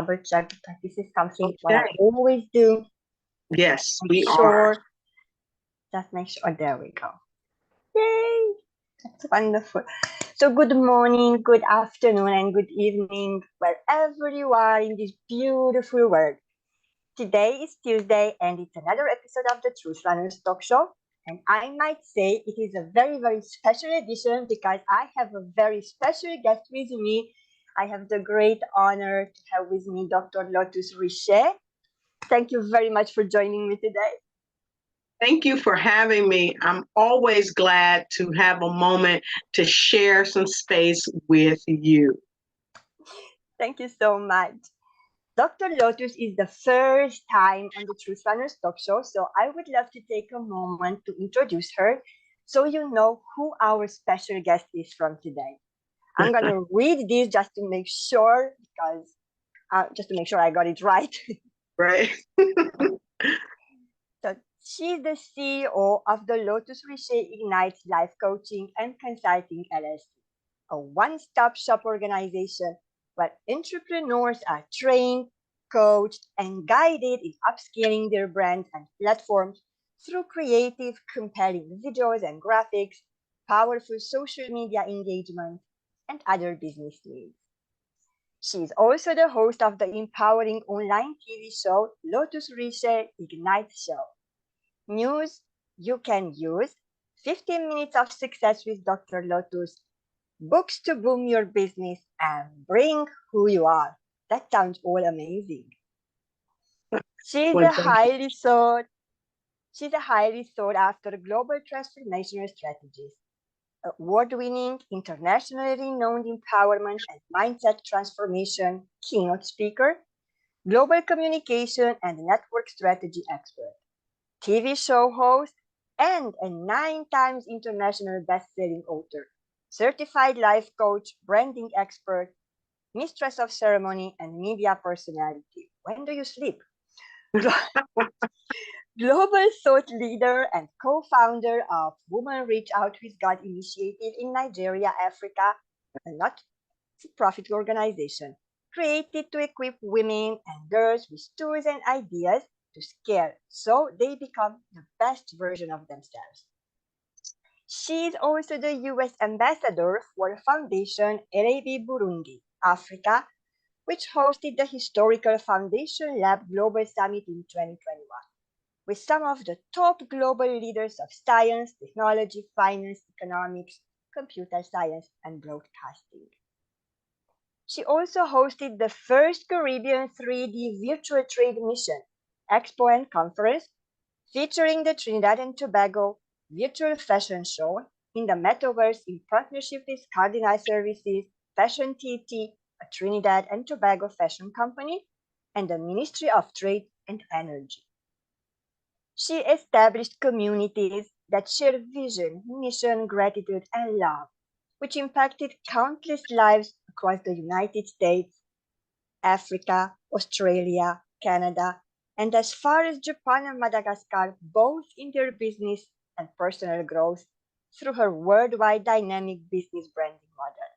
double check because this is something what I Okay. always do. Yes, Make we are. sure, just make sure. There we go. Yay! That's wonderful. So good morning, good afternoon, and good evening, wherever you are in this beautiful world. Today is Tuesday, and it's another episode of the Truth Runners Talk Show. And I might say it is a very, very special edition because I have a very special guest with me. I have the great honor to have with me Dr. Lotus Riché. Thank you very much for joining me today. Thank you for having me. I'm always glad to have a moment to share some space with you. Thank you so much. Dr. Lotus is the first time on the Truth Runners Talk Show, so I would love to take a moment to introduce her so you know who our special guest is from today. I'm going to read this just to make sure, because just to make sure I got it right. Right. So she's the CEO of the Lotus Riché Ignites Life Coaching and Consulting LLC, a one-stop shop organization where entrepreneurs are trained, coached, and guided in upscaling their brands and platforms through creative, compelling videos and graphics, powerful social media engagement, and other business needs. She is also the host of the empowering online TV show Lotus Riché Ignite Show. News you can use, 15 minutes of success with Dr. Lotus, books to boom your business, and bring who you are. That sounds all amazing. She's Well, a highly sought after global transformational strategist, award-winning, internationally renowned empowerment and mindset transformation keynote speaker, global communication and network strategy expert, TV show host, and a 9 times international best-selling author, certified life coach, branding expert, mistress of ceremony, and media personality. When do you sleep? Global thought leader and co-founder of Women Reach Out with God initiative in Nigeria, Africa, a not-for-profit organization created to equip women and girls with tools and ideas to scale so they become the best version of themselves. She is also the US ambassador for Foundation LAB Burundi, Africa, which hosted the historical Foundation Lab Global Summit in 2021 with some of the top global leaders of science, technology, finance, economics, computer science, and broadcasting. She also hosted the first Caribbean 3D virtual trade mission, expo and conference, featuring the Trinidad and Tobago virtual fashion show in the metaverse in partnership with Cardinal Services, Fashion TT, a Trinidad and Tobago fashion company, and the Ministry of Trade and Energy. She established communities that share vision, mission, gratitude, and love, which impacted countless lives across the United States, Africa, Australia, Canada, and as far as Japan and Madagascar, both in their business and personal growth through her worldwide dynamic business branding model.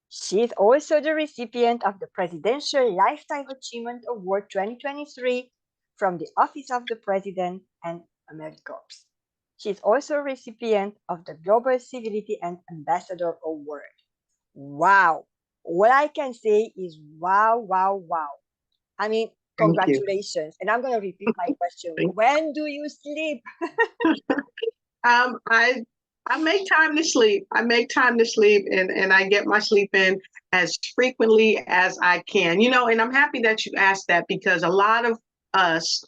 She is also the recipient of the Presidential Lifetime Achievement Award 2023 from the Office of the President and AmeriCorps. She is also a recipient of the Global Civility and Ambassador Award. Wow! What I can say is wow, wow, wow. I mean, congratulations. And I'm going to repeat my question. When do you sleep? I make time to sleep. I make time to sleep and I get my sleep in as frequently as I can. You know, and I'm happy that you asked that because a lot of us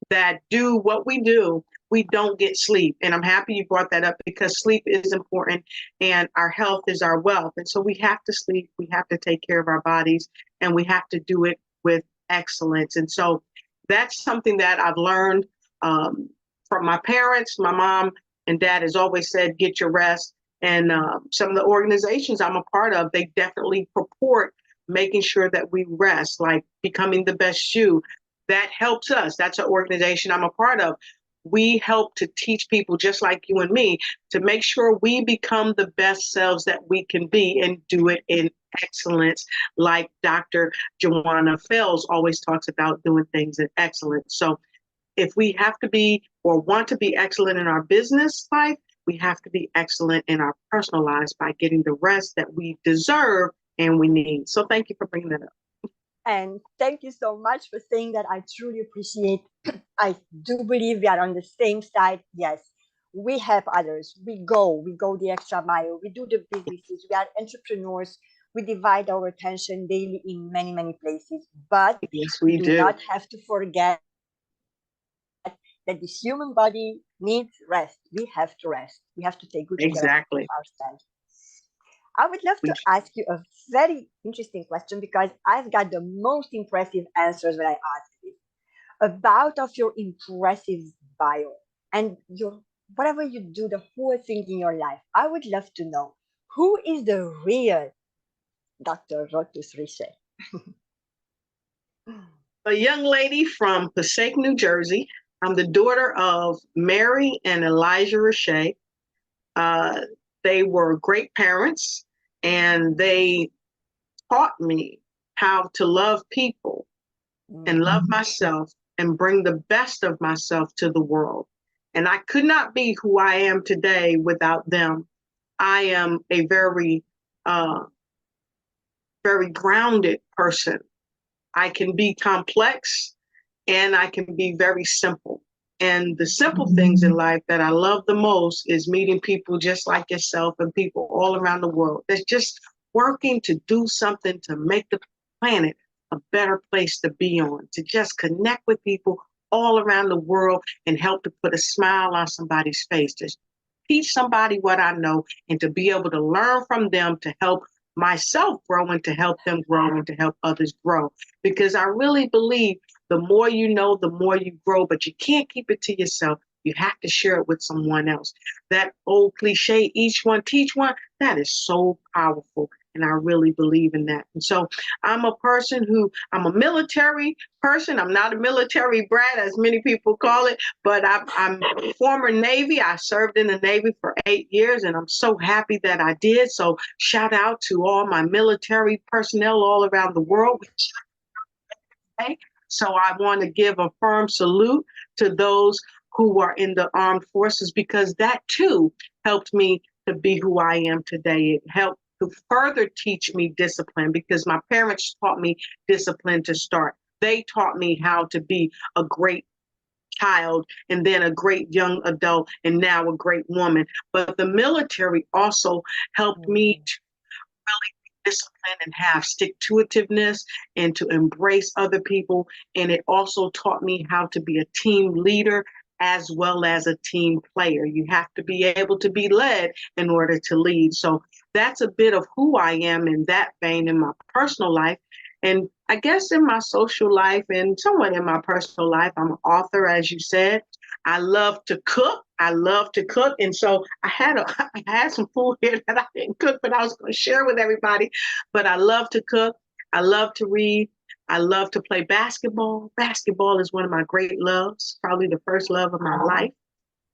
that do what we do, we don't get sleep. And I'm happy you brought that up because sleep is important and our health is our wealth. And so we have to sleep, we have to take care of our bodies, and we have to do it with excellence. And so that's something that I've learned from my parents. My mom and dad has always said, get your rest. And some of the organizations I'm a part of, they definitely purport making sure that we rest, like Becoming the Best You. That helps us. That's an organization I'm a part of. We help to teach people just like you and me to make sure we become the best selves that we can be and do it in excellence, like Dr. Joanna Fells always talks about doing things in excellence. So if we have to be or want to be excellent in our business life, we have to be excellent in our personal lives by getting the rest that we deserve and we need. So thank you for bringing that up. And thank you so much for saying that. I truly appreciate. I do believe we are on the same side. Yes, we help others. We go the extra mile. We do the businesses. We are entrepreneurs. We divide our attention daily in many, many places. But Yes, we we do do. not have to forget that this human body needs rest. We have to rest. We have to take good care of Exactly. ourselves. I would love We, to ask you a very interesting question because I've got the most impressive answers when I ask it. About of your impressive bio and your whatever you do, the whole thing in your life. I would love to know who is the real Dr. Lotus Riché. a young lady from Passaic, New Jersey. I'm the daughter of Mary and Elijah Riché. Uh, they were great parents and they taught me how to love people and love myself and bring the best of myself to the world. And I could not be who I am today without them. I am a uh, very grounded person. I can be complex and I can be very simple. And the simple things in life that I love the most is meeting people just like yourself and people all around the world. That's just working to do something to make the planet a better place to be on, to just connect with people all around the world and help to put a smile on somebody's face, to teach somebody what I know and to be able to learn from them to help myself grow and to help them grow and to help others grow. Because I really believe the more you know, the more you grow, but you can't keep it to yourself. You have to share it with someone else. That old cliche, each one teach one, that is so powerful. And I really believe in that. And so I'm a military person. I'm not a military brat, as many people call it, but I'm former Navy. I served in the Navy for 8 years, and I'm so happy that I did. So shout out to all my military personnel all around the world. So I want to give a firm salute to those who are in the armed forces because that too helped me to be who I am today. It helped to further teach me discipline because my parents taught me discipline to start. They taught me how to be a great child and then a great young adult and now a great woman. But the military also helped me to really be disciplined and have stick to itiveness and to embrace other people. And it also taught me how to be a team leader as well as a team player. You have to be able to be led in order to lead. So that's a bit of who I am in that vein in my personal life. And I guess in my social life and somewhat in my personal life, I'm an author, as you said. I love to cook. I love to cook. And so I had some food here that I didn't cook, but I was going to share with everybody. But I love to cook. I love to read. I love to play basketball. Basketball is one of my great loves, probably the first love of my life.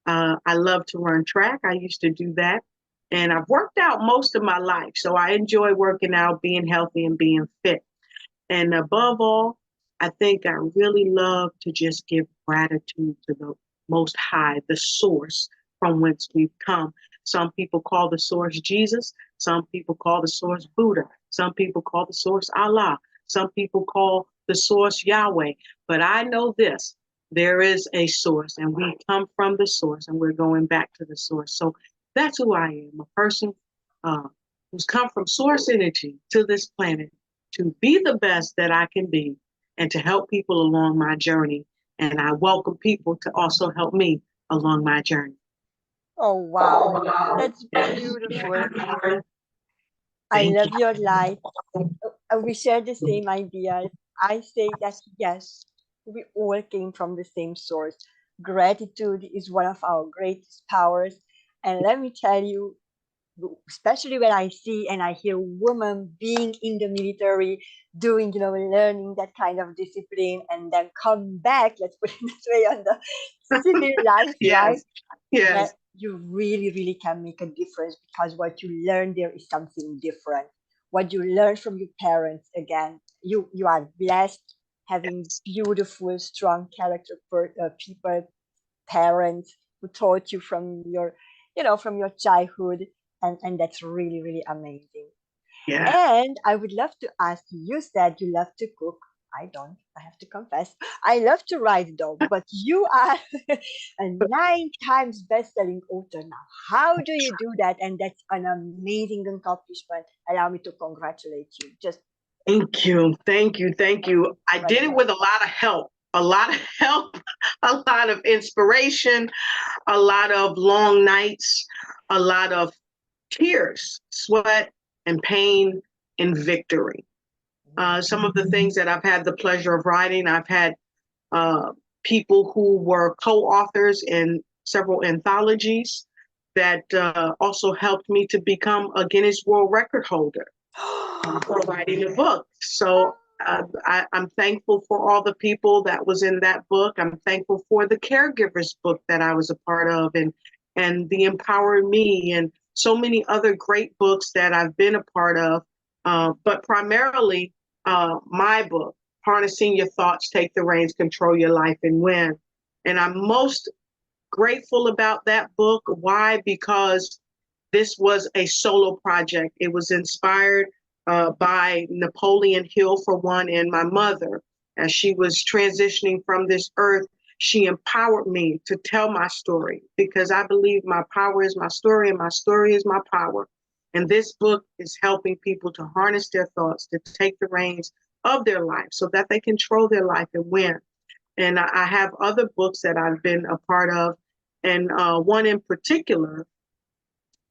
I love to run track. I used to do that. And I've worked out most of my life. So I enjoy working out, being healthy, and being fit. And above all, I think I really love to just give gratitude to the Most High, the source from whence we've come. Some people call the source Jesus. Some people call the source Buddha. Some people call the source Allah. Some people call the source Yahweh. But I know this, there is a source and we come from the source and we're going back to the source. So that's who I am, a person who's come from source energy to this planet to be the best that I can be and to help people along my journey. And I welcome people to also help me along my journey. Oh, wow. That's beautiful. I Thank love your light. We share the same ideas. I say that yes, we all came from the same source. Gratitude is one of our greatest powers. And let me tell you, especially when I see and I hear women being in the military, doing, learning that kind of discipline and then come back, let's put it this way, on the civil life, right? Yes, That yes, you really, really can make a difference because what you learn there is something different. what you learn from your parents. Again, you are blessed having beautiful, strong character people, parents who taught you from your, from your childhood, and that's really, really amazing. Yeah. And I would love to ask you, you said you love to cook. I don't, I have to confess. I love to write though, but you are a 9 times best-selling author now. How do you do that? And that's an amazing accomplishment. Allow me to congratulate you. Just Thank you. Thank you. Thank you. I did it with a lot of help, a lot of help, a lot of inspiration, a lot of long nights, a lot of tears, sweat, and pain and victory. Some of the things that I've had the pleasure of writing, I've had people who were co-authors in several anthologies that also helped me to become a Guinness World Record holder for writing a book. So I'm thankful for all the people that was in that book. I'm thankful for the caregivers book that I was a part of, and the Empower Me, and so many other great books that I've been a part of. But primarily my book, Harnessing Your Thoughts, Take the Reins, Control Your Life, and Win. And I'm most grateful about that book. Why? Because this was a solo project. It was inspired by Napoleon Hill, for one, and my mother. As she was transitioning from this earth, she empowered me to tell my story, because I believe my power is my story and my story is my power. And this book is helping people to harness their thoughts, to take the reins of their life so that they control their life and win. And I have other books that I've been a part of, and one in particular,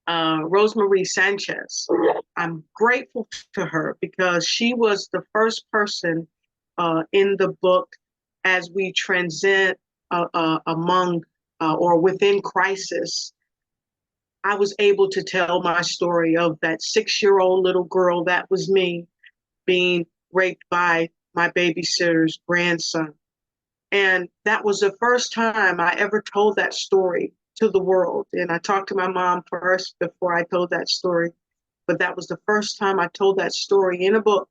Rosemarie Sanchez. I'm grateful to her because she was the first person in the book, as we transcend among or within crisis. I was able to tell my story of that 6-year-old little girl, that was me, being raped by my babysitter's grandson. And that was the first time I ever told that story to the world. And I talked to my mom first before I told that story. But that was the first time I told that story in a book.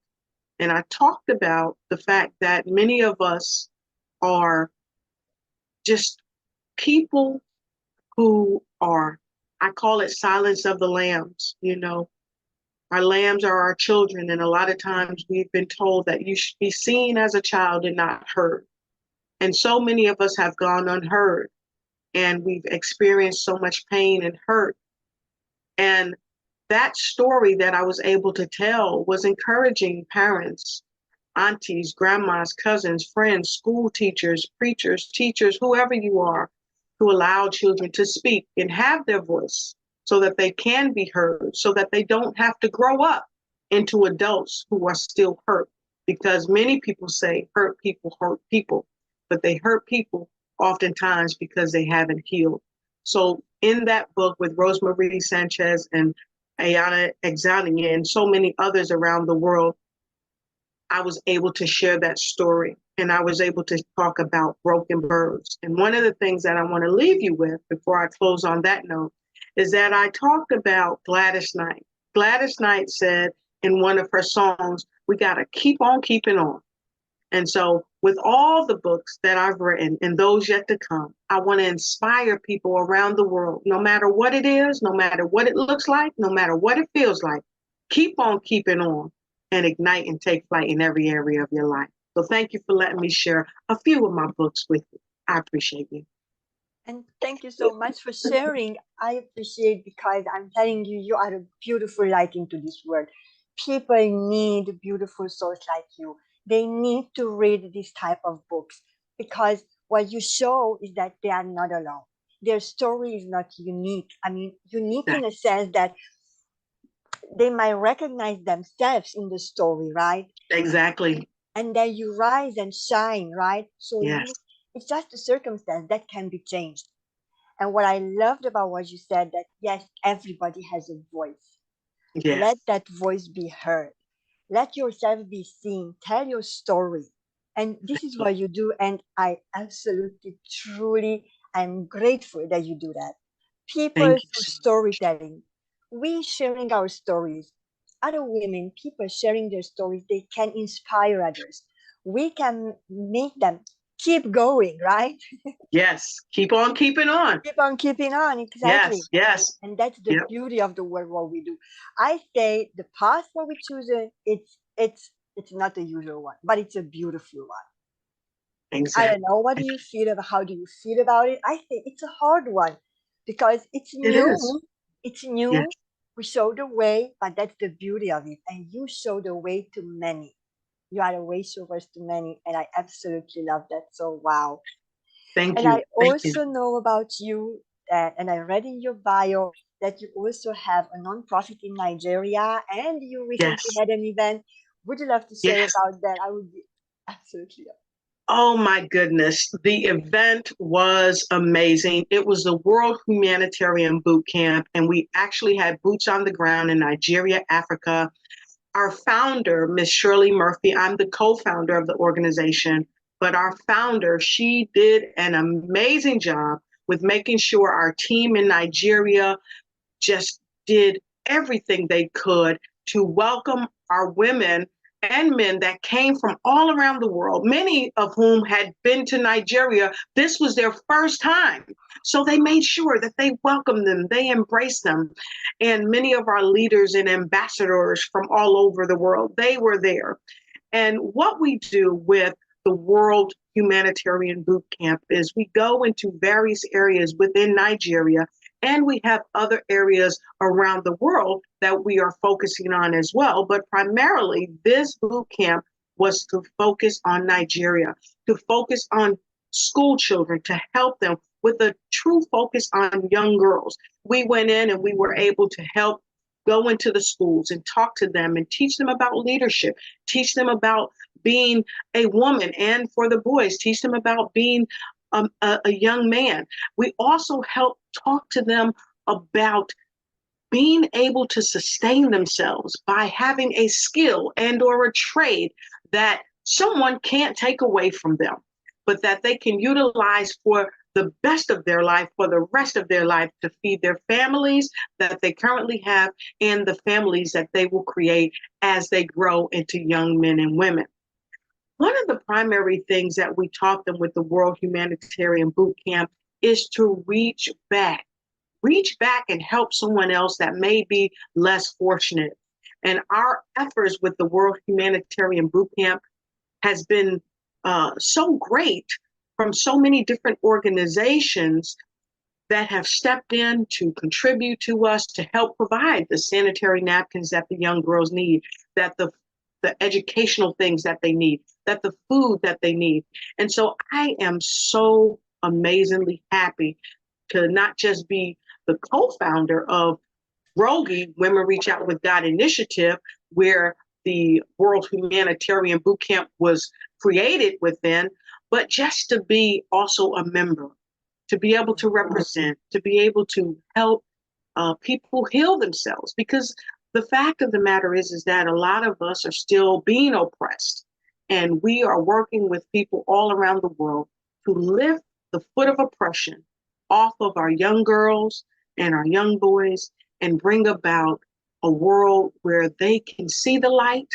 And I talked about the fact that many of us are just people who are, I call it silence of the lambs. Our lambs are our children. And a lot of times we've been told that you should be seen as a child and not heard. And so many of us have gone unheard, and we've experienced so much pain and hurt. And that story that I was able to tell was encouraging parents, aunties, grandmas, cousins, friends, school teachers, preachers, teachers, whoever you are, to allow children to speak and have their voice so that they can be heard, so that they don't have to grow up into adults who are still hurt. Because many people say hurt people, but they hurt people oftentimes because they haven't healed. So in that book with Rosemarie Sanchez and Ayana Exania and so many others around the world, I was able to share that story, and I was able to talk about broken birds. And one of the things that I want to leave you with before I close on that note is that I talked about Gladys Knight. Gladys Knight said in one of her songs, we got to keep on keeping on. And so with all the books that I've written and those yet to come, I want to inspire people around the world, no matter what it is, no matter what it looks like, no matter what it feels like, keep on keeping on and ignite and take flight in every area of your life. So thank you for letting me share a few of my books with you. I appreciate you. And thank you so much for sharing. I appreciate, because I'm telling you, you are a beautiful light into this world. People need beautiful souls like you. They need to read this type of books, because what you show is that they are not alone. Their story is not unique. I mean, unique in a sense that they might recognize themselves in the story, right? Exactly. And then you rise and shine, right? So Yes. it's just a circumstance that can be changed. And what I loved about what you said, that yes, everybody has a voice. Yes. Let that voice be heard. Let yourself be seen. Tell your story. And this is what you do. And I absolutely, truly, I'm grateful that you do that. People Thank you. through storytelling, we sharing our stories. other women, people sharing their stories, they can inspire others. We can make them keep going, right? Yes. Keep on keeping on. Keep on keeping on, exactly. Yes. Yes. And that's the Yep. beauty of the work what we do. I say the path what we choose, it's not the usual one, but it's a beautiful one. I don't Exactly. know. What do you feel about? How do you feel about it? I think it's a hard one because it's It is. new. It's Yes. new. We show the way, but that's the beauty of it. And you show the way to many. You are the way showers to many, and I absolutely love that. So wow. Thank And I you. Thank you. also know about you that, and I read in your bio that you also have a nonprofit in Nigeria, and you recently Yes. had an event. Would you love to share Yes. about that? I would be absolutely. Oh my goodness. The event was amazing. It was the World Humanitarian Boot Camp, and we actually had boots on the ground in Nigeria, Africa. Our founder, Miss Shirley Murphy, I'm the co-founder of the organization, but our founder, she did an amazing job with making sure our team in Nigeria just did everything they could to welcome our women and men that came from all around the world, many of whom had been to Nigeria. This was their first time. So they made sure that they welcomed them, they embraced them. And many of our leaders and ambassadors from all over the world, they were there. And what we do with the World Humanitarian Boot Camp is we go into various areas within Nigeria, and we have other areas around the world that we are focusing on as well. But primarily, this boot camp was to focus on Nigeria, to focus on school children, to help them with a true focus on young girls. We went in and we were able to help go into the schools and talk to them and teach them about leadership, teach them about being a woman, and for the boys, teach them about being a young man. We also help talk to them about being able to sustain themselves by having a skill and or a trade that someone can't take away from them, but that they can utilize for the best of their life, for the rest of their life, to feed their families that they currently have and the families that they will create as they grow into young men and women. One of the primary things that we taught them with the World Humanitarian Boot Camp is to reach back and help someone else that may be less fortunate. And our efforts with the World Humanitarian Boot Camp has been so great from so many different organizations that have stepped in to contribute to us to help provide the sanitary napkins that the young girls need, that the educational things that they need, that the food that they need. And so I am so amazingly happy to not just be the co-founder of Rogi, Women Reach Out with God initiative, where the World Humanitarian Boot Camp was created within, but just to be also a member, to be able to represent, to be able to help people heal themselves. Because the fact of the matter is that a lot of us are still being oppressed, and we are working with people all around the world to lift the foot of oppression off of our young girls and our young boys and bring about a world where they can see the light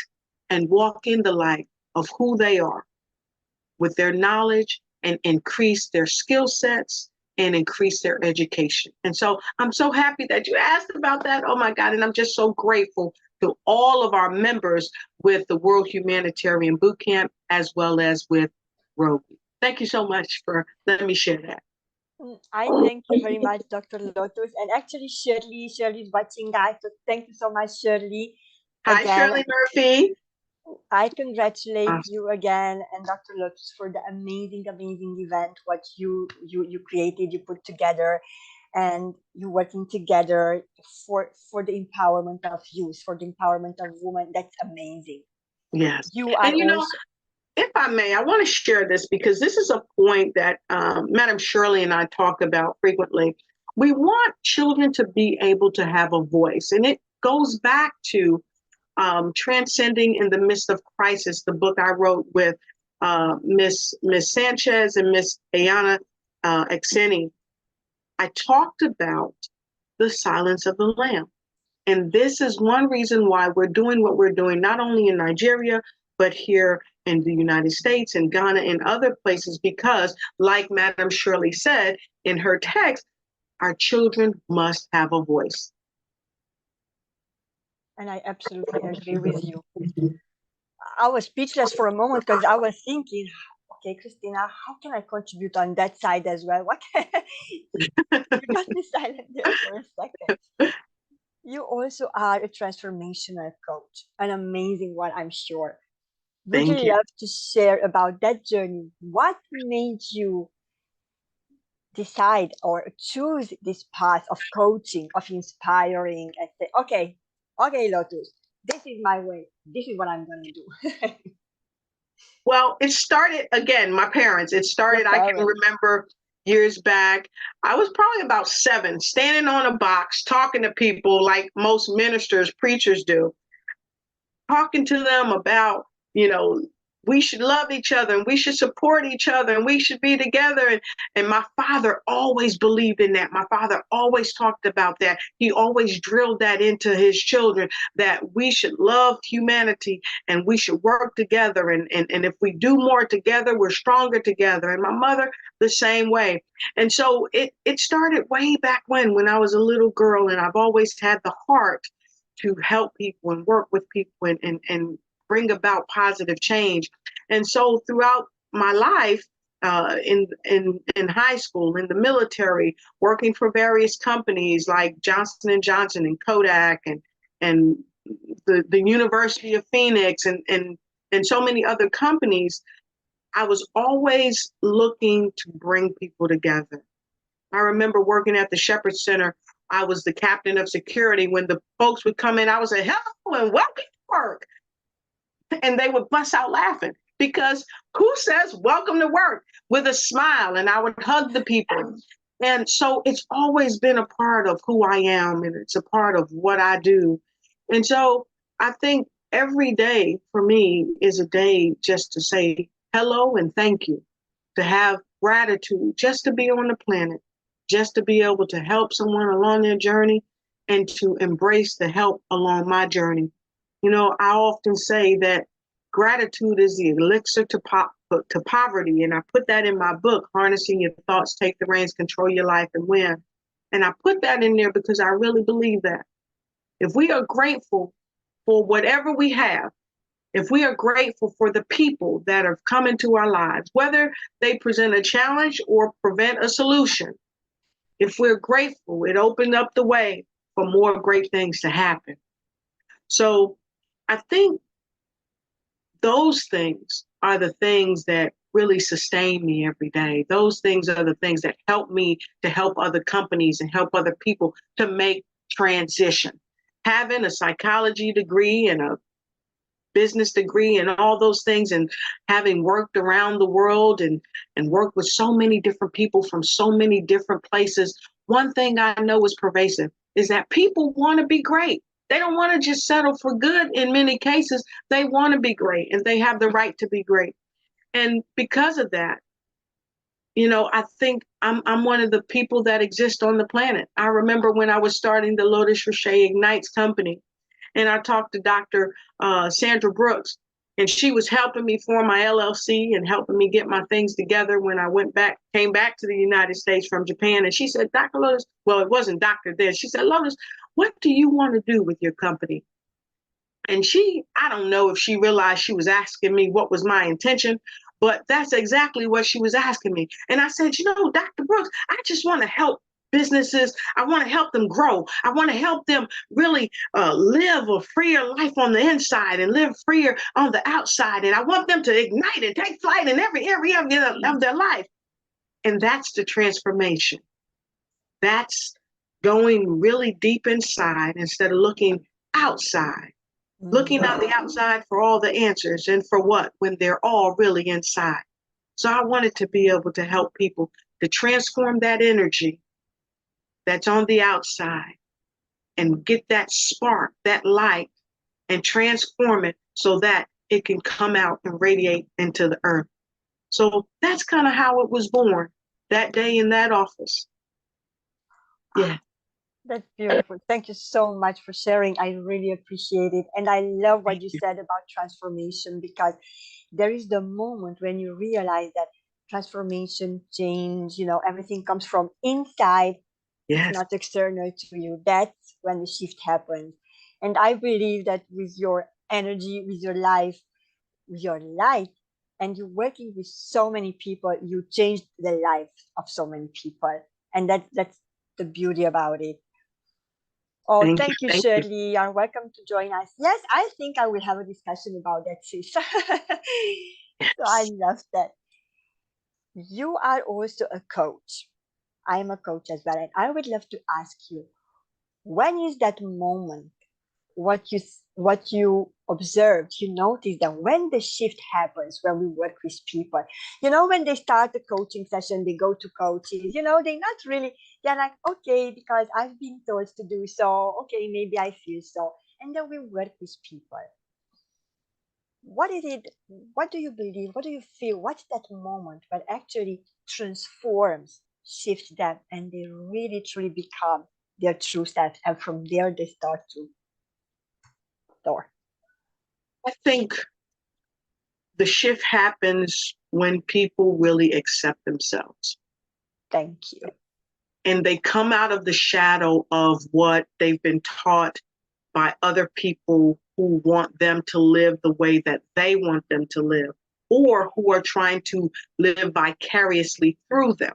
and walk in the light of who they are with their knowledge and increase their skill sets and increase their education. And so I'm so happy that you asked about that. Oh my God. And I'm just so grateful to all of our members with the World Humanitarian Boot Camp, as well as with Rogi. Thank you so much for letting me share that. I thank you very much, Dr. Lotus. And actually, Shirley's watching, guys. So thank you so much, Shirley. Hi, Again, Shirley Murphy. I congratulate Awesome. you again and Dr. Lotus for the amazing, amazing event. What you created, you put together, and you working together for the empowerment of youth, for the empowerment of women. That's amazing. Yes. You are And also. if I may, I want to share this because this is a point that Madam Shirley and I talk about frequently. We want children to be able to have a voice, and it goes back to Transcending in the Midst of Crisis, the book I wrote with Miss Sanchez and Miss Ayana Exeni. I talked about the silence of the lamb. And this is one reason why we're doing what we're doing, not only in Nigeria, but here in the United States and Ghana and other places, because like Madam Shirley said in her text, our children must have a voice. And I absolutely agree with you. I was speechless for a moment because I was thinking, okay, Christina, how can I contribute on that side as well? What? You got me silent there for a second. You also are a transformational coach, an amazing one, I'm sure. Would you Thank you. love to share about that journey? What made you decide or choose this path of coaching, of inspiring, and say, okay, Lotus, this is my way. This is what I'm going to do. Well, it started again, my parents. It Your started, I can parents. remember years back. I was probably about 7, standing on a box, talking to people like most ministers, preachers do, talking to them about, you know, we should love each other and we should support each other and we should be together. And my father always believed in that. My father always talked about that. He always drilled that into his children, that we should love humanity and we should work together. And if we do more together, we're stronger together. And my mother, the same way. And so it started way back when I was a little girl, and I've always had the heart to help people and work with people and bring about positive change. And so throughout my life, in high school, in the military, working for various companies like Johnson and Johnson and Kodak and the University of Phoenix and so many other companies, I was always looking to bring people together. I remember working at the Shepherd Center. I was the captain of security. When the folks would come in, I was like, hello and welcome to work. And they would bust out laughing because who says welcome to work with a smile? And I would hug the people. And so it's always been a part of who I am, and it's a part of what I do. And so I think every day for me is a day just to say hello and thank you, to have gratitude, just to be on the planet, just to be able to help someone along their journey and to embrace the help along my journey. You know, I often say that gratitude is the elixir to poverty. And I put that in my book, Harnessing Your Thoughts, Take the Reins, Control Your Life and Win. And I put that in there because I really believe that if we are grateful for whatever we have, if we are grateful for the people that have come into our lives, whether they present a challenge or prevent a solution, if we're grateful, it opens up the way for more great things to happen. So I think those things are the things that really sustain me every day. Those things are the things that help me to help other companies and help other people to make transition. Having a psychology degree and a business degree and all those things, and having worked around the world and worked with so many different people from so many different places, one thing I know is pervasive is that people want to be great. They don't want to just settle for good. In many cases, they want to be great and they have the right to be great. And because of that, you know, I think I'm one of the people that exist on the planet. I remember when I was starting the Lotus Riché Ignites company, and I talked to Dr. Sandra Brooks, and she was helping me form my LLC and helping me get my things together when I came back to the United States from Japan. And she said, Dr. Lotus, well, it wasn't Dr. then. She said, Lotus, what do you want to do with your company? And I don't know if she realized she was asking me what was my intention, but that's exactly what she was asking me. And I said, you know, Dr. Brooks, I just want to help businesses. I want to help them grow. I want to help them really live a freer life on the inside and live freer on the outside. And I want them to ignite and take flight in every area of their life. And that's the transformation. That's going really deep inside instead of looking outside. Looking on the outside for all the answers, and for what, when they're all really inside. So I wanted to be able to help people to transform that energy that's on the outside and get that spark, that light, and transform it so that it can come out and radiate into the earth. So that's kind of how it was born that day in that office. Yeah. That's beautiful. Thank you so much for sharing. I really appreciate it. And I love what Thank you you. said about transformation, because there is the moment when you realize that transformation, change, everything comes from inside. It's Yes. not external to you. That's when the shift happens. And I believe that with your energy, with your life, with your light, and you're working with so many people, you changed the life of so many people. And that's the beauty about it. Oh, Thank you. thank you, Thank you. Shirley. You're welcome to join us. Yes, I think I will have a discussion about that, sis. So I Yes. love that. You are also a coach. I'm a coach as well. And I would love to ask you, when is that moment, what you observed, you notice that when the shift happens, when we work with people, when they start the coaching session, they go to coaches, they're not really, they're like, okay, because I've been told to do so, okay, maybe I feel so. And then we work with people. What is it? What do you believe? What do you feel? What's that moment that actually transforms, shifts them, and they really truly become their true self, and from there they start to soar? I think the shift happens when people really accept themselves Thank you. and they come out of the shadow of what they've been taught by other people who want them to live the way that they want them to live, or who are trying to live vicariously through them.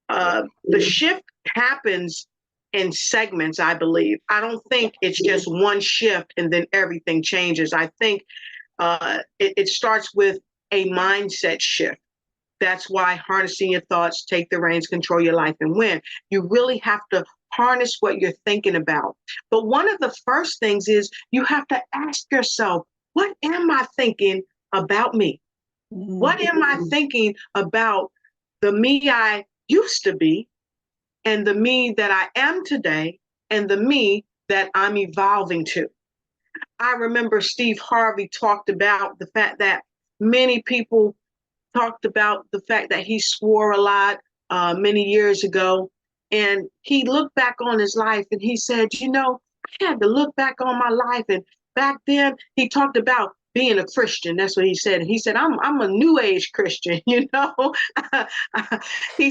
The shift happens in segments, I believe. I don't think it's just one shift and then everything changes. I think it starts with a mindset shift. That's why harnessing your thoughts, take the reins, control your life, and win. You really have to harness what you're thinking about. But one of the first things is you have to ask yourself, what am I thinking about me? What am I thinking about the me I used to be, and the me that I am today, and the me that I'm evolving to? I remember Steve Harvey talked about the fact that many people talked about the fact that he swore a lot many years ago. And he looked back on his life and he said, I had to look back on my life. And back then he talked about being a Christian. That's what he said. And he said, I'm a new age Christian, He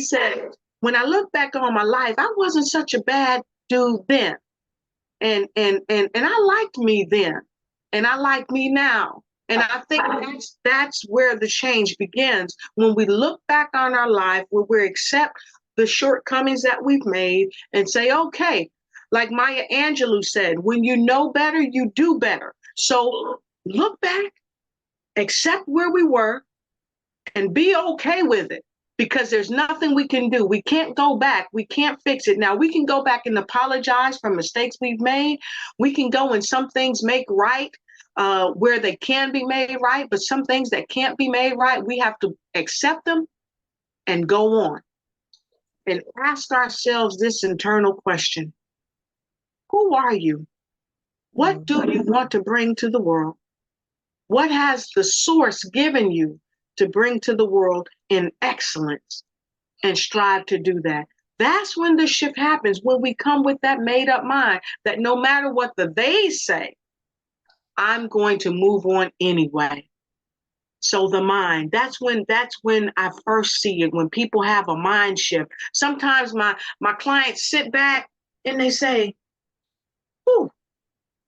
said, when I look back on my life, I wasn't such a bad dude then. And I liked me then, and I like me now. And I think that's where the change begins, when we look back on our life, when we accept the shortcomings that we've made and say, okay, like Maya Angelou said, when you know better, you do better. So look back, accept where we were, and be okay with it, because there's nothing we can do. We can't go back. We can't fix it. Now, we can go back and apologize for mistakes we've made. We can go and some things make right where they can be made right, but some things that can't be made right, we have to accept them and go on and ask ourselves this internal question: who are you? What do you want to bring to the world? What has the source given you to bring to the world in excellence? And strive to do that. That's when the shift happens, when we come with that made up mind that no matter what the they say, I'm going to move on anyway. So the mind, that's when I first see it, when people have a mind shift. Sometimes my clients sit back and they say, "Ooh,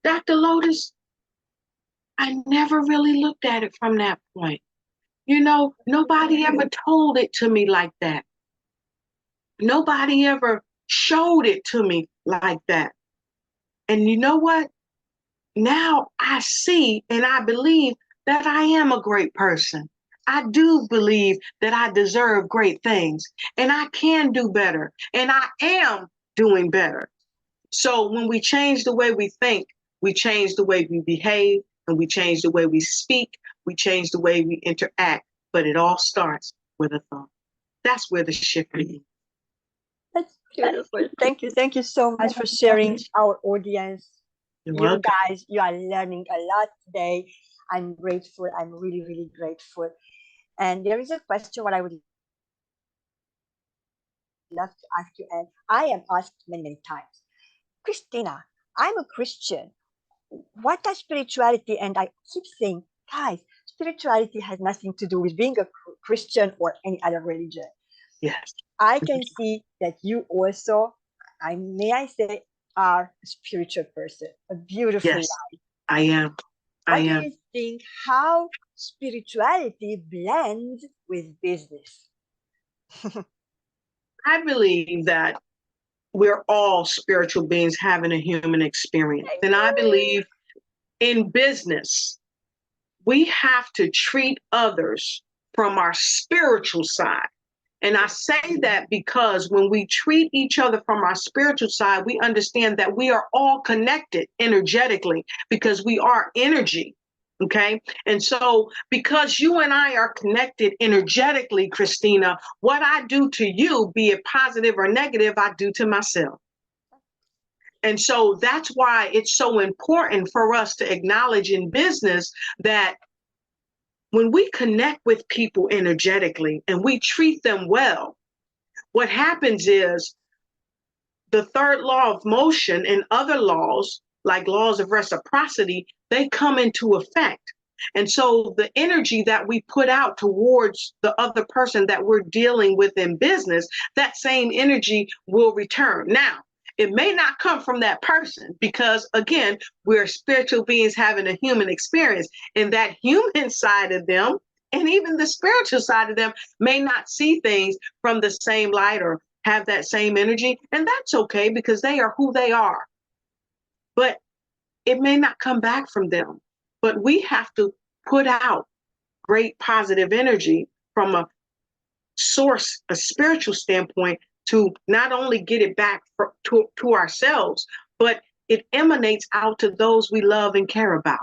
Dr. Lotus, I never really looked at it from that point. Nobody ever told it to me like that. Nobody ever showed it to me like that. And you know what? Now I see and I believe that I am a great person. I do believe that I deserve great things and I can do better and I am doing better." So when we change the way we think, we change the way we behave, and we change the way we speak, we change the way we interact. But it all starts with a thought. That's where the shift begins. That's beautiful. Thank you. Thank you so much for sharing, our audience. You're You welcome. guys, you are learning a lot today. I'm grateful. I'm really, really grateful. And there is a question what I would love to ask you, and I am asked many, many times, Christina, I'm a Christian. What is spirituality? And I keep saying, guys, spirituality has nothing to do with being a Christian or any other religion. Yes. I can see that you also, may I say, are a spiritual person, a beautiful Yes, life. I am. I What do am. you think how spirituality blends with business? I believe that we're all spiritual beings having a human experience. And I believe in business, we have to treat others from our spiritual side. And I say that because when we treat each other from our spiritual side, we understand that we are all connected energetically because we are energy. Okay. And so, because you and I are connected energetically, Christina, what I do to you, be it positive or negative, I do to myself. And so that's why it's so important for us to acknowledge in business that when we connect with people energetically and we treat them well, what happens is the third law of motion and other laws, like laws of reciprocity, they come into effect. And so the energy that we put out towards the other person that we're dealing with in business, that same energy will return. Now, it may not come from that person because, again, we're spiritual beings having a human experience, and that human side of them and even the spiritual side of them may not see things from the same light or have that same energy. And that's okay because they are who they are. But it may not come back from them. But we have to put out great positive energy from a source, a spiritual standpoint, to not only get it back to ourselves, but it emanates out to those we love and care about.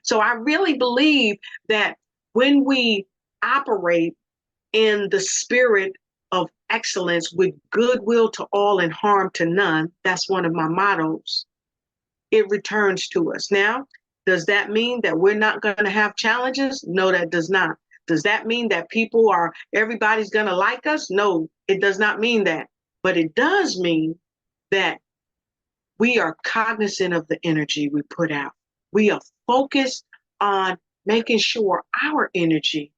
So I really believe that when we operate in the spirit of excellence with goodwill to all and harm to none, that's one of my mottos, it returns to us. Now, does that mean that we're not going to have challenges? No, that does not. Does that mean that everybody's going to like us? No, it does not mean that. But it does mean that we are cognizant of the energy we put out. We are focused on making sure our energy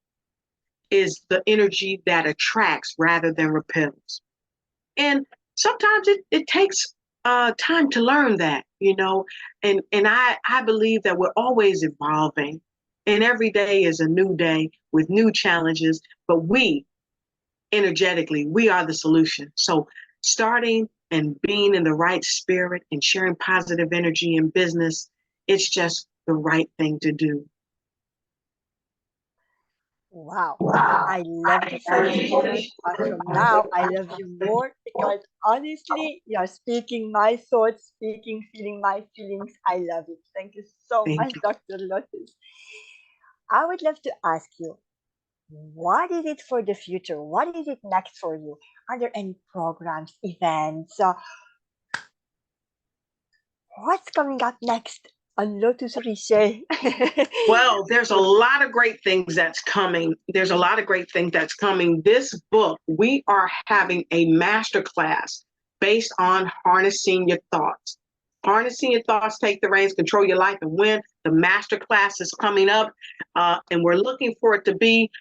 is the energy that attracts rather than repels. And sometimes it takes time to learn that, and I believe that we're always evolving, and every day is a new day with new challenges, but we energetically, we are the solution. So starting and being in the right spirit and sharing positive energy in business, it's just the right thing to do. Wow. I loved you from before, but from now I love you more because honestly, you're speaking my thoughts, feeling my feelings. I love it. Thank you so Thank much, you. Dr. Lotus. I would love to ask you, what is it for the future? What is it next for you? Are there any programs, events? What's coming up next on Lotus Riché? Well, there's a lot of great things that's coming. There's a lot of great things that's coming. This book, we are having a master class based on harnessing your thoughts. Harnessing your thoughts, take the reins, control your life, and win. The master class is coming up, and we're looking for it to be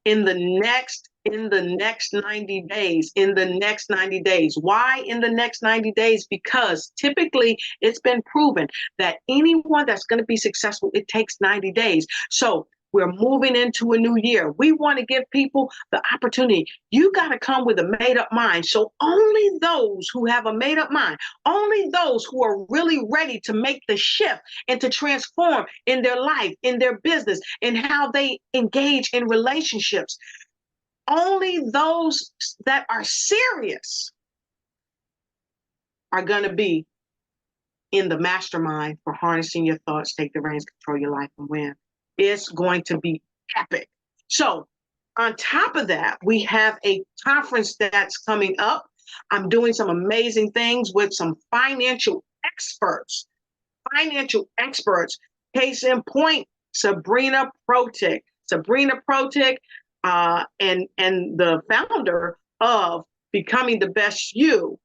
in the next 90 days. In the next 90 days. Why in the next 90 days? Because typically it's been proven that anyone that's going to be successful, it takes 90 days. So we're moving into a new year. We want to give people the opportunity. You got to come with a made up mind. So only those who have a made up mind, only those who are really ready to make the shift and to transform in their life, in their business, and how they engage in relationships, only those that are serious are going to be in the mastermind for harnessing your thoughts, take the reins, control your life, and win. It's going to be epic. So on top of that, we have a conference that's coming up. I'm doing some amazing things with some financial experts. Case in point, Sabrina Protic, and the founder of Becoming the Best You,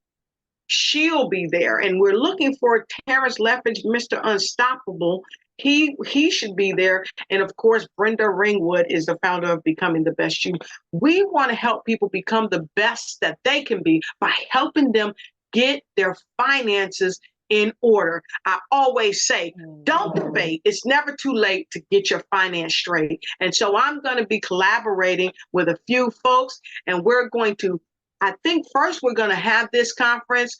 she'll be there. And we're looking for Terrence Leffridge, Mr. Unstoppable. He should be there. And of course, Brenda Ringwood is the founder of Becoming the Best You. We want to help people become the best that they can be by helping them get their finances in order. I always say, don't debate. It's never too late to get your finance straight. And so I'm going to be collaborating with a few folks, and we're going to, I think first we're going to have this conference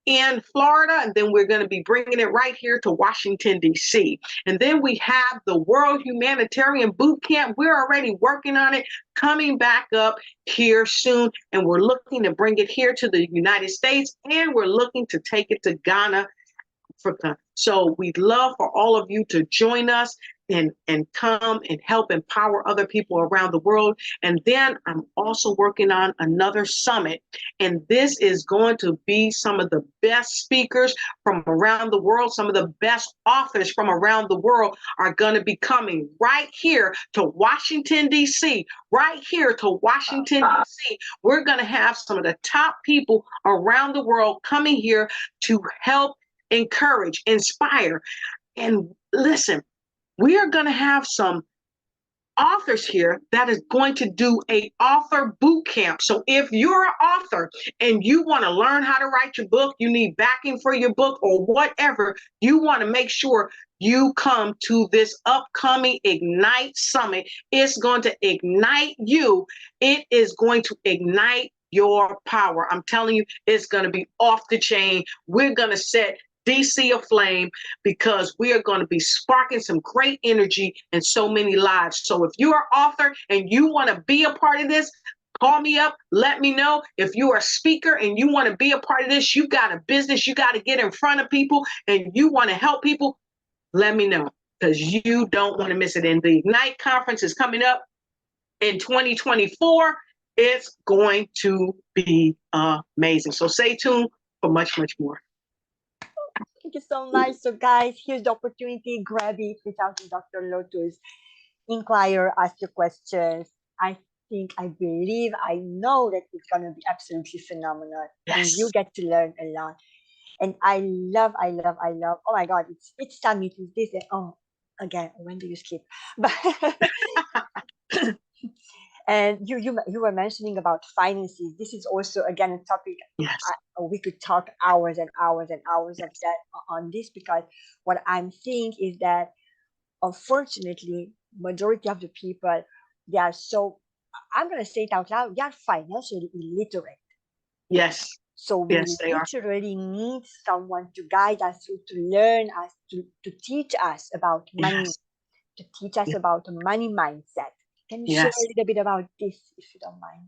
in Florida, and then we're going to be bringing it right here to Washington, D.C. And then we have the World Humanitarian Boot Camp. We're already working on it, coming back up here soon, and we're looking to bring it here to the United States, and we're looking to take it to Ghana, Africa. So we'd love for all of you to join us and come and help empower other people around the world. And then I'm also working on another summit, and this is going to be some of the best speakers from around the world. Some of the best authors from around the world are going to be coming right here to Washington, D.C., right here to Washington, D.C. We're going to have some of the top people around the world coming here to help encourage, inspire. And listen, we are going to have some authors here that is going to do a author boot camp. So if you're an author and you want to learn how to write your book, you need backing for your book or whatever, you want to make sure you come to this upcoming Ignite Summit. It's going to ignite you. It is going to ignite your power. I'm telling you, it's going to be off the chain. We're going to set DC aflame, because we are going to be sparking some great energy in so many lives. So if you're an author and you want to be a part of this, call me up, let me know. If you're a speaker and you want to be a part of this, you got a business, you got to get in front of people and you want to help people, let me know, because you don't want to miss it. And the Ignite conference is coming up in 2024. It's going to be amazing. So stay tuned for much, much more. Thank you so much. So guys, here's the opportunity. Grab it, reach out to Dr. Lotus, inquire, ask your questions. I believe, I know that it's going to be absolutely phenomenal. Yes. And you get to learn a lot. And I love, oh my God, it's summit with this. And, oh, again, when do you skip? But and you were mentioning about finances. This is also, again, a topic. Yes. We could talk hours and hours and hours of that on this, because what I'm seeing is that, unfortunately, majority of the people, they are so, I'm going to say it out loud, they are financially illiterate. Yes. So we Yes, they are. literally need someone to guide us through, to learn us, to teach us about money, Yes. to teach us about money mindset. Can you Yes. share a little bit about this, if you don't mind?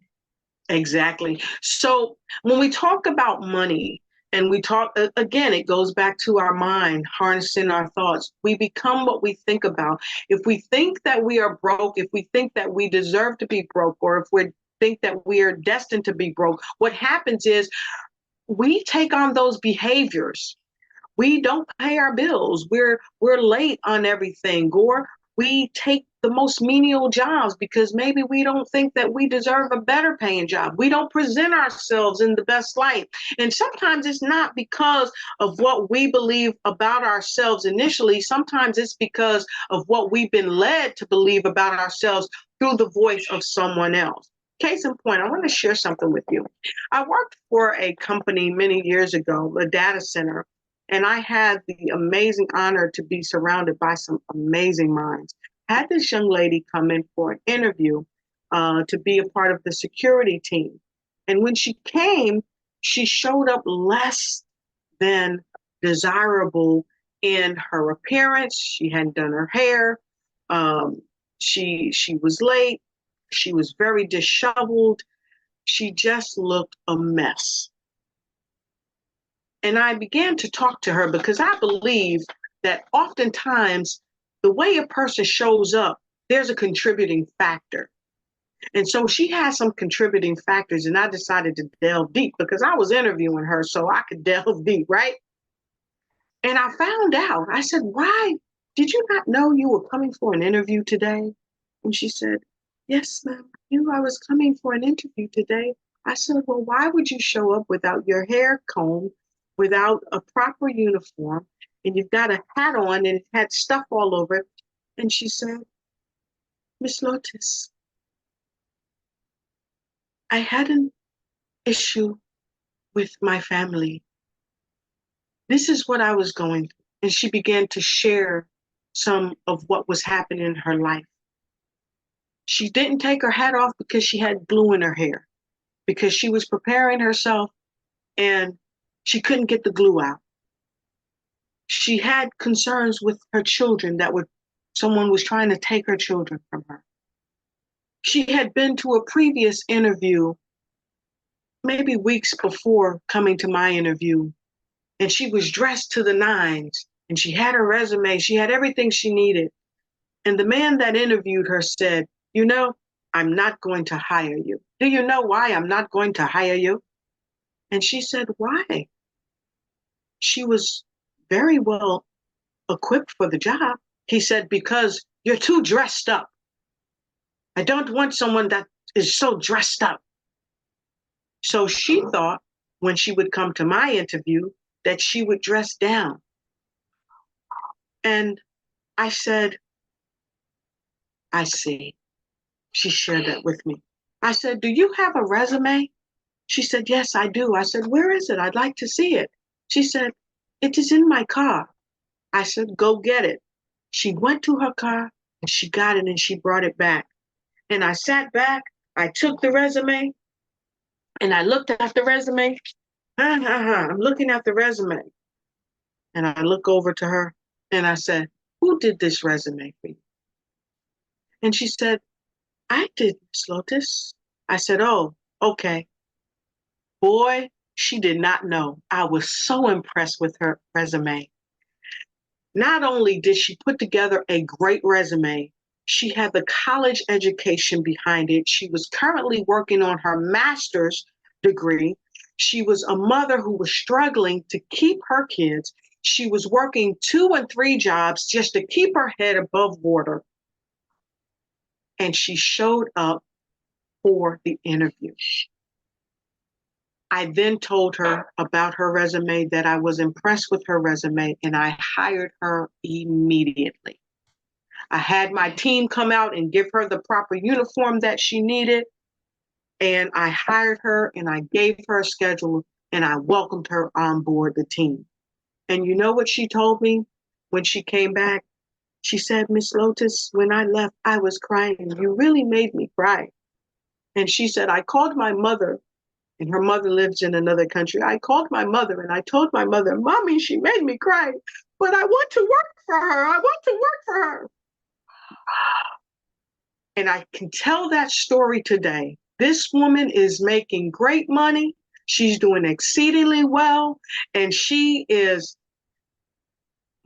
Exactly. So when we talk about money, and we talk, again, it goes back to our mind, harnessing our thoughts. We become what we think about. If we think that we are broke, if we think that we deserve to be broke, or if we think that we are destined to be broke, what happens is we take on those behaviors. We don't pay our bills. We're late on everything, or we take the most menial jobs because maybe we don't think that we deserve a better paying job. We don't present ourselves in the best light. And sometimes it's not because of what we believe about ourselves initially. Sometimes it's because of what we've been led to believe about ourselves through the voice of someone else. Case in point, I want to share something with you. I worked for a company many years ago, a data center, and I had the amazing honor to be surrounded by some amazing minds. I had this young lady come in for an interview to be a part of the security team. And when she came, she showed up less than desirable in her appearance. She hadn't done her hair. She was late. She was very disheveled. She just looked a mess. And I began to talk to her because I believe that oftentimes the way a person shows up, there's a contributing factor. And so she had some contributing factors, and I decided to delve deep because I was interviewing her so I could delve deep, right? And I found out, I said, why did you not know you were coming for an interview today? And she said, yes, ma'am, I knew I was coming for an interview today, I said, well, why would you show up without your hair combed, without a proper uniform, and you've got a hat on and it had stuff all over it? And she said, Miss Lotus, I had an issue with my family. This is what I was going through. And she began to share some of what was happening in her life. She didn't take her hat off because she had glue in her hair, because she was preparing herself and she couldn't get the glue out. She had concerns with her children someone was trying to take her children from her. She had been to a previous interview, maybe weeks before coming to my interview, and she was dressed to the nines and she had her resume. She had everything she needed. And the man that interviewed her said, you know, I'm not going to hire you. Do you know why I'm not going to hire you? And she said, why? She was very well equipped for the job. He said, because you're too dressed up. I don't want someone that is so dressed up. So she thought when she would come to my interview that she would dress down. And I said, I see. She shared that with me. I said, do you have a resume? She said, yes, I do. I said, where is it? I'd like to see it. She said, it is in my car. I said, go get it. She went to her car and she got it and she brought it back. And I sat back, I took the resume and I looked at the resume. I'm looking at the resume. And I look over to her and I said, who did this resume for you? And she said, I did, Miss Lotus. I said, oh, okay. Boy, she did not know. I was so impressed with her resume. Not only did she put together a great resume, she had the college education behind it. She was currently working on her master's degree. She was a mother who was struggling to keep her kids. She was working 2 and 3 jobs just to keep her head above water. And she showed up for the interview. I then told her about her resume, that I was impressed with her resume, and I hired her immediately. I had my team come out and give her the proper uniform that she needed, and I hired her and I gave her a schedule and I welcomed her on board the team. And you know what she told me when she came back? She said, Miss Lotus, when I left, I was crying. You really made me cry. And she said, I called my mother, and her mother lives in another country. I called my mother and I told my mother, Mommy, she made me cry, but I want to work for her. I want to work for her. And I can tell that story today. This woman is making great money. She's doing exceedingly well, and she is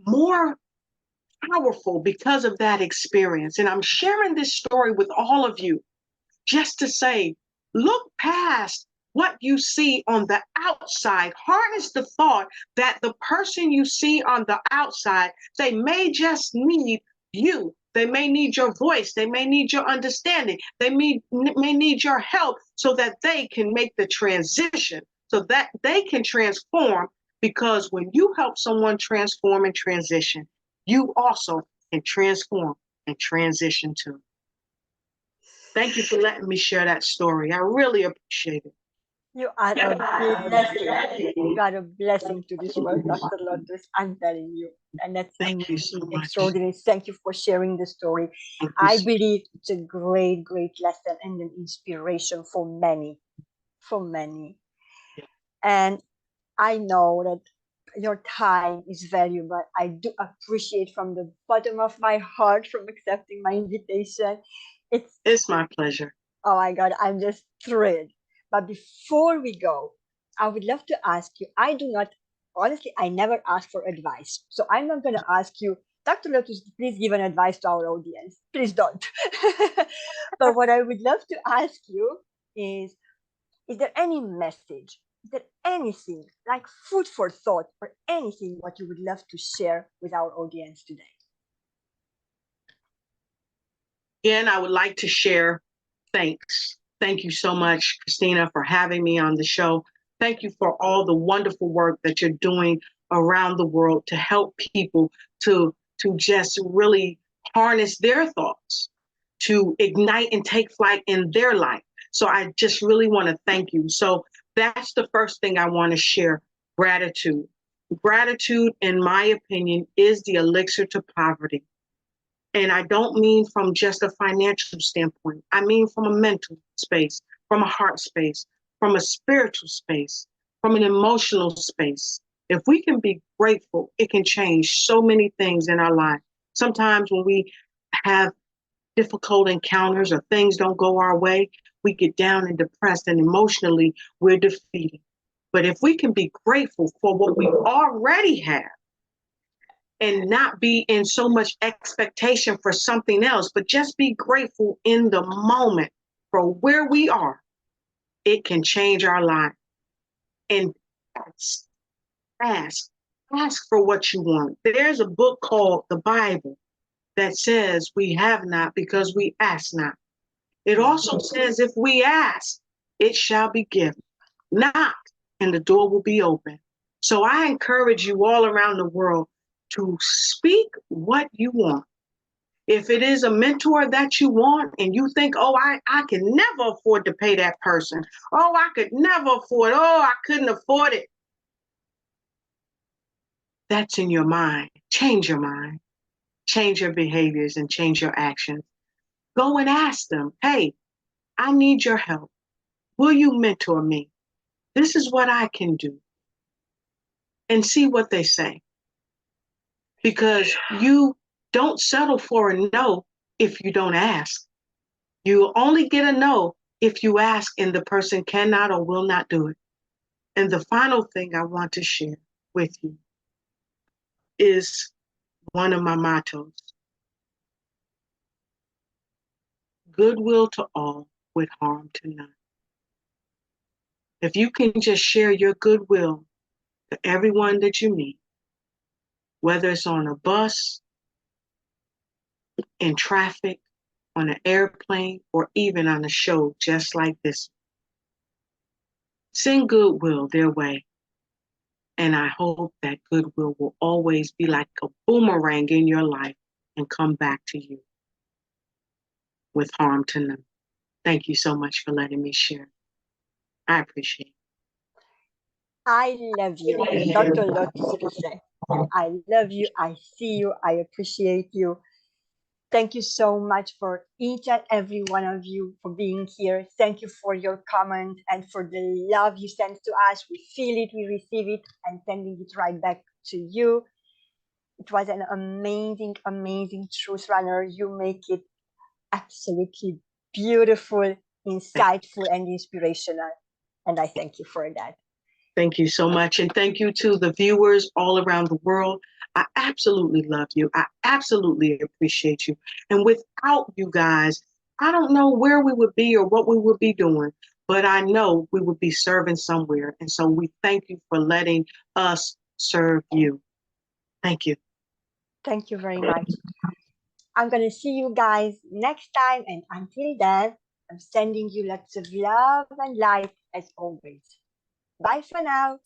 more powerful because of that experience. And I'm sharing this story with all of you just to say, look past what you see on the outside. Harness the thought that the person you see on the outside, they may just need you. They may need your voice. They may need your understanding. They may need your help so that they can make the transition, so that they can transform. Because when you help someone transform and transition, you also can transform and transition too. Thank you for letting me share that story. I really appreciate it. You are a blessing. You are a blessing to this world, Dr. Lotus. I'm telling you. And that's Thank you so amazing, much. extraordinary. Thank you for sharing the story. Thank you I so believe it's a great, great lesson and an inspiration for many, for many. much. And I know that your time is valuable. I do appreciate from the bottom of my heart from accepting my invitation. It's my pleasure. Oh my God, I'm just thrilled. But before we go, I would love to ask you. I do not, honestly, I never ask for advice. So I'm not going to ask you, Dr. Lotus, please give an advice to our audience. Please don't. But what I would love to ask you is there any message? Is there anything like food for thought or anything what you would love to share with our audience today? Again, I would like to share thanks. Thank you so much, Christina, for having me on the show. Thank you for all the wonderful work that you're doing around the world to help people to just really harness their thoughts, to ignite and take flight in their life. So I just really want to thank you. So that's the first thing I want to share, gratitude. Gratitude, in my opinion, is the elixir to poverty. And I don't mean from just a financial standpoint. I mean from a mental space, from a heart space, from a spiritual space, from an emotional space. If we can be grateful, it can change so many things in our life. Sometimes when we have difficult encounters or things don't go our way, we get down and depressed, and emotionally we're defeated. But if we can be grateful for what we already have, and not be in so much expectation for something else, but just be grateful in the moment for where we are, it can change our life. And ask for what you want. There's a book called the Bible that says we have not because we ask not. It also says if we ask, it shall be given. Knock, and the door will be open. So I encourage you all around the world to speak what you want. If it is a mentor that you want and you think, oh, I can never afford to pay that person. Oh, I could never afford. Oh, I couldn't afford it. That's in your mind. Change your mind. Change your behaviors and change your actions. Go and ask them, hey, I need your help. Will you mentor me? This is what I can do. And see what they say. Because you don't settle for a no if you don't ask. You only get a no if you ask and the person cannot or will not do it. And the final thing I want to share with you is one of my mottos. Goodwill to all with harm to none. If you can just share your goodwill to everyone that you meet, whether it's on a bus, in traffic, on an airplane, or even on a show just like this, send goodwill their way. And I hope that goodwill will always be like a boomerang in your life and come back to you with harm to none. Thank you so much for letting me share. I appreciate it. I love you, Dr. Lotus Riché. I love you. I see you. I appreciate you. Thank you so much for each and every one of you for being here. Thank you for your comment and for the love you send to us. We feel it, we receive it, and sending it right back to you. It was an amazing, amazing truth runner. You make it absolutely beautiful, insightful, and inspirational. And I thank you for that. Thank you so much. And thank you to the viewers all around the world. I absolutely love you. I absolutely appreciate you. And without you guys, I don't know where we would be or what we would be doing, but I know we would be serving somewhere. And so we thank you for letting us serve you. Thank you. Thank you very much. I'm going to see you guys next time. And until then, I'm sending you lots of love and light as always. Bye for now.